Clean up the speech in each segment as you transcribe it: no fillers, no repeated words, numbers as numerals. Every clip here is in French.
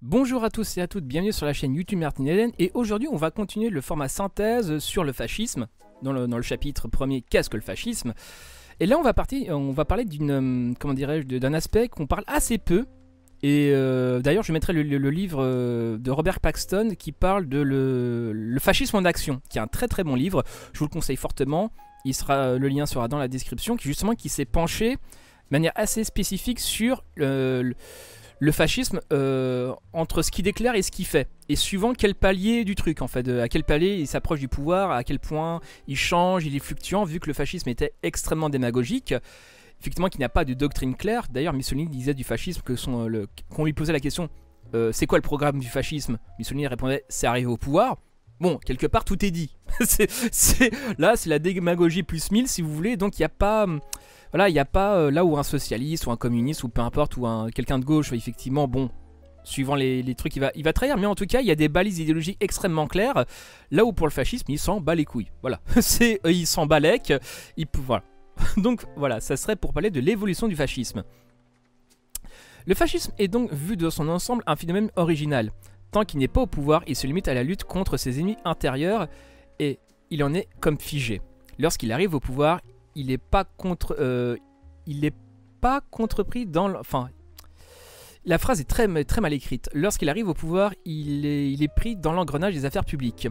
Bonjour à tous et à toutes, bienvenue sur la chaîne YouTube Martin Eden et aujourd'hui on va continuer le format synthèse sur le fascisme dans le chapitre premier qu'est-ce que le fascisme et là on va parler d'un aspect qu'on parle assez peu et d'ailleurs je mettrai le livre de Robert Paxton qui parle de le fascisme en action qui est un très très bon livre, je vous le conseille fortement, le lien sera dans la description, qui s'est penché de manière assez spécifique sur le fascisme entre ce qu'il déclare et ce qu'il fait. Et suivant quel palier du truc, en fait, à quel palier il s'approche du pouvoir, à quel point il change, il est fluctuant, vu que le fascisme était extrêmement démagogique. Effectivement, qu'il n'y a pas de doctrine claire. D'ailleurs, Mussolini disait du fascisme qu'on lui posait la question c'est quoi le programme du fascisme? Mussolini répondait c'est arriver au pouvoir. Bon, quelque part, tout est dit. Là, c'est la démagogie plus 1000, si vous voulez. Donc, il n'y a pas. Voilà, il n'y a pas là où un socialiste ou un communiste ou peu importe, ou quelqu'un de gauche, effectivement, bon, suivant les trucs, il va trahir. Mais en tout cas, il y a des balises idéologiques extrêmement claires. Là où pour le fascisme, il s'en bat les couilles. Voilà, il s'en balèque. Voilà. Donc voilà, ça serait pour parler de l'évolution du fascisme. Le fascisme est donc vu de son ensemble un phénomène original. Tant qu'il n'est pas au pouvoir, il se limite à la lutte contre ses ennemis intérieurs et il en est comme figé. Lorsqu'il arrive au pouvoir, il n'est pas contrepris dans enfin, la phrase est très mal écrite. Lorsqu'il arrive au pouvoir, il est pris dans l'engrenage des affaires publiques.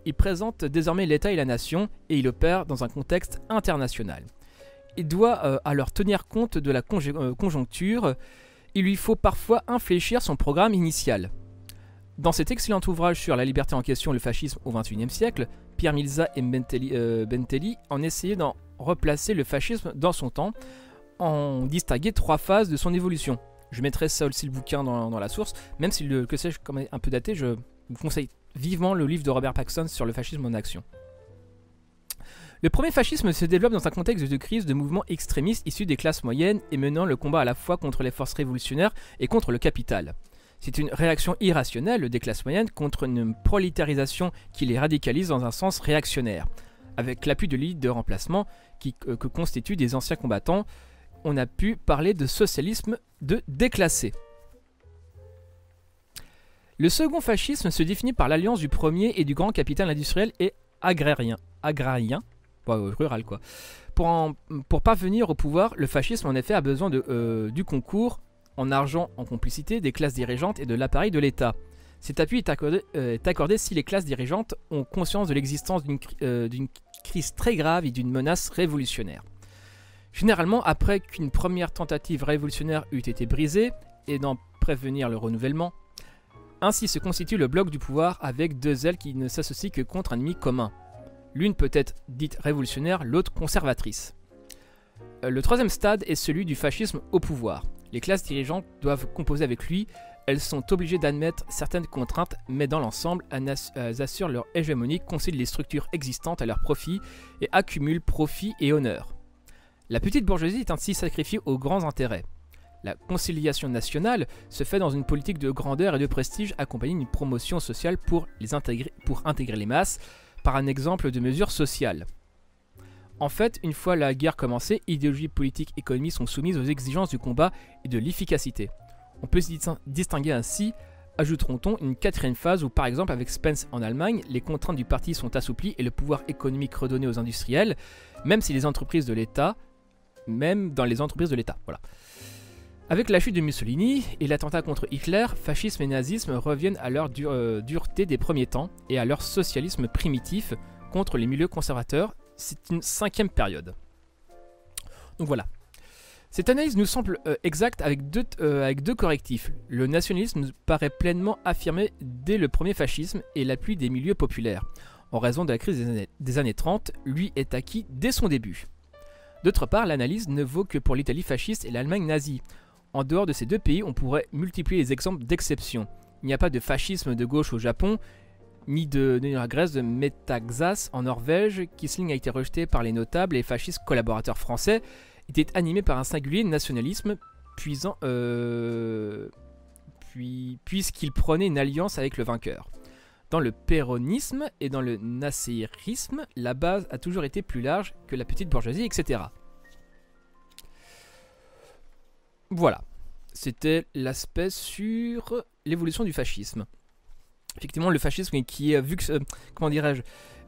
Il présente désormais l'État et la nation et il opère dans un contexte international. Il doit alors tenir compte de la conjoncture. Il lui faut parfois infléchir son programme initial. Dans cet excellent ouvrage sur la liberté en question, le fascisme au XXIe siècle, Pierre Milza et Bentelli en essayaient d'en replacer le fascisme dans son temps, en distinguer 3 phases de son évolution. Je mettrai ça aussi le bouquin dans la source, même si que sais-je comme un peu daté, je vous conseille vivement le livre de Robert Paxton sur le fascisme en action. Le premier fascisme se développe dans un contexte de crise de mouvements extrémistes issus des classes moyennes et menant le combat à la fois contre les forces révolutionnaires et contre le capital. C'est une réaction irrationnelle des classes moyennes contre une prolétarisation qui les radicalise dans un sens réactionnaire. Avec l'appui de l'élite de remplacement que constituent des anciens combattants, on a pu parler de socialisme de déclassé. Le second fascisme se définit par l'alliance du premier et du grand capital industriel et agrarien, rural quoi. Pour parvenir au pouvoir, le fascisme en effet a besoin du concours en argent, en complicité, des classes dirigeantes et de l'appareil de l'État. Cet appui est accordé si les classes dirigeantes ont conscience de l'existence d'une crise très grave et d'une menace révolutionnaire. Généralement, après qu'une première tentative révolutionnaire eut été brisée, et d'en prévenir le renouvellement, ainsi se constitue le bloc du pouvoir avec 2 ailes qui ne s'associent que contre un ennemi commun. L'une peut être dite révolutionnaire, l'autre conservatrice. Le troisième stade est celui du fascisme au pouvoir. Les classes dirigeantes doivent composer avec lui, elles sont obligées d'admettre certaines contraintes, mais dans l'ensemble, elles assurent leur hégémonie, concilient les structures existantes à leur profit et accumulent profit et honneur. La petite bourgeoisie est ainsi sacrifiée aux grands intérêts. La conciliation nationale se fait dans une politique de grandeur et de prestige accompagnée d'une promotion sociale pour intégrer les masses, par un exemple de mesures sociales. En fait, une fois la guerre commencée, idéologie politique et économie sont soumises aux exigences du combat et de l'efficacité. On peut se distinguer ainsi, ajouterons-on, une 4e phase où par exemple avec Spence en Allemagne, les contraintes du parti sont assouplies et le pouvoir économique redonné aux industriels, même dans les entreprises de l'État, voilà. Avec la chute de Mussolini et l'attentat contre Hitler, fascisme et nazisme reviennent à leur dureté des premiers temps et à leur socialisme primitif contre les milieux conservateurs. C'est une 5e période. Donc voilà. Cette analyse nous semble exacte avec deux correctifs. Le nationalisme nous paraît pleinement affirmé dès le premier fascisme et l'appui des milieux populaires. En raison de la crise des années 30, lui est acquis dès son début. D'autre part, l'analyse ne vaut que pour l'Italie fasciste et l'Allemagne nazie. En dehors de ces 2 pays, on pourrait multiplier les exemples d'exception. Il n'y a pas de fascisme de gauche au Japon, ni de la Grèce de Metaxas en Norvège. Quisling a été rejeté par les notables et les fascistes collaborateurs français étaient animés par un singulier nationalisme puisqu'ils prenaient une alliance avec le vainqueur. Dans le péronisme et dans le nasserisme, la base a toujours été plus large que la petite bourgeoisie, etc. Voilà. c'était l'aspect sur l'évolution du fascisme. Effectivement, le fascisme qui est vu que, comment dirais-je,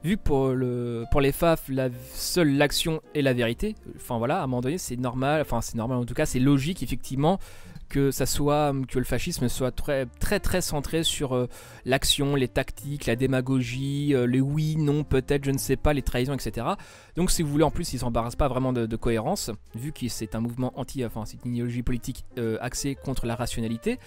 vu que pour les FAF, seule l'action est la vérité. Enfin voilà, à un moment donné, c'est normal. Enfin, c'est normal en tout cas, c'est logique effectivement que le fascisme soit très très très centré sur l'action, les tactiques, la démagogie, les oui, non, peut-être, je ne sais pas, les trahisons, etc. Donc, si vous voulez, en plus, il s'embarrasse pas vraiment de cohérence, vu que c'est un mouvement c'est une idéologie politique axée contre la rationalité.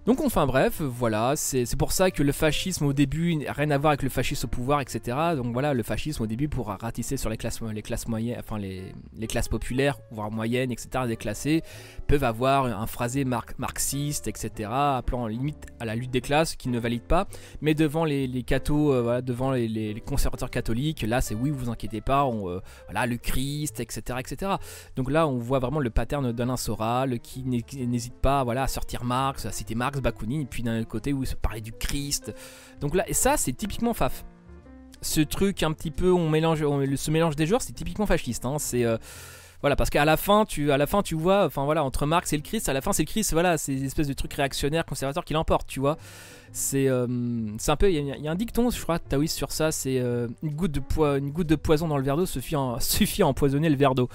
Donc enfin bref, voilà, c'est pour ça que le fascisme au début n'a rien à voir avec le fascisme au pouvoir, etc. Donc voilà, le fascisme au début pour ratisser sur les classes moyennes, enfin les classes populaires, voire moyennes, etc. déclassées, peuvent avoir un phrasé marxiste, etc. appelant limite à la lutte des classes qui ne valide pas. Mais devant les cathos, voilà, devant les conservateurs catholiques, là c'est oui, vous inquiétez pas, voilà, le Christ, etc., etc. Donc là on voit vraiment le pattern d'Alain Soral qui n'hésite pas, voilà, à sortir Marx, à citer Marx, Bakounine, et puis d'un autre côté où il se parlait du Christ. Donc là, et ça c'est typiquement faf. Ce truc un petit peu, ce mélange des genres, c'est typiquement fasciste. Hein. C'est voilà, parce qu'à la fin, tu vois, enfin voilà, entre Marx et le Christ, à la fin c'est le Christ, voilà, c'est une espèce de truc réactionnaire, conservateur qui l'emporte, tu vois. C'est un peu, il y a un dicton, je crois, taoïste sur ça, c'est une goutte de poison dans le verre d'eau suffit à empoisonner le verre d'eau.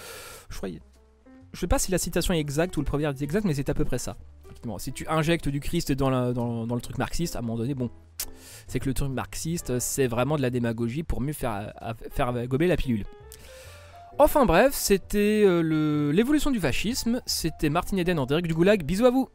Je sais pas si la citation est exacte ou le proverbe est exact, mais c'est à peu près ça. Bon, si tu injectes du Christ dans le truc marxiste, à un moment donné, bon, c'est que le truc marxiste, c'est vraiment de la démagogie pour mieux faire gober la pilule. Enfin bref, c'était l'évolution du fascisme. C'était Martin Eden en direct du Goulag. Bisous à vous.